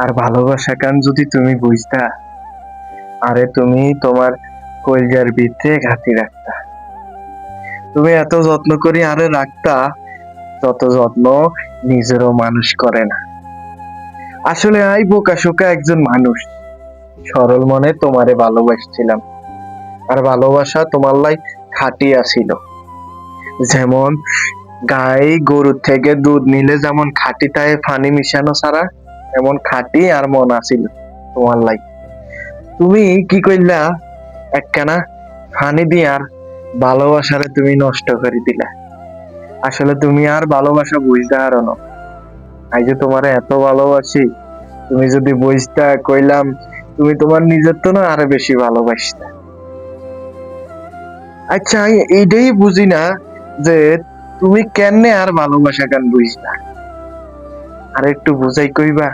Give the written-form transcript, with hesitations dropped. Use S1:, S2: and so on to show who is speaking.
S1: আর ভালোবাসা কান যদি তুমি বুঝতা, আরে তুমি তোমার কলজার ভিতরে ঘাতি রাখতা। তুমি এত যত্ন করি আরে রাখতা, তত যত্ন নিজেরও মানুষ করে না। আসলে আই বোকা শোকা একজন মানুষ, সরল মনে তোমারে ভালোবাসছিলাম। আর ভালোবাসা তোমার লাই খাঁটি আসিল। যেমন গাই গরুর থেকে দুধ নিলে যেমন খাঁটি তাই পানি মিশানো ছাড়া, এমন খাঁটি আর মন আসিল তোমার লাই। তুমি কি কইলা, একখানা পানি দিয়ে আর ভালোবাসারে তুমি নষ্ট করে দিলা। আসলে তুমি আর ভালোবাসা বুঝতে পারো না। আই যে তোমারে এত ভালোবাসি, তুমি যদি বুঝতা কইলাম, তুমি তোমার নিজের তো না আরো বেশি ভালোবাসতা। আচ্ছা আমি এইটাই বুঝি না যে তুমি কেমনে আর ভালোবাসা গান বুঝলা, আর একটু বুঝাই কইবা।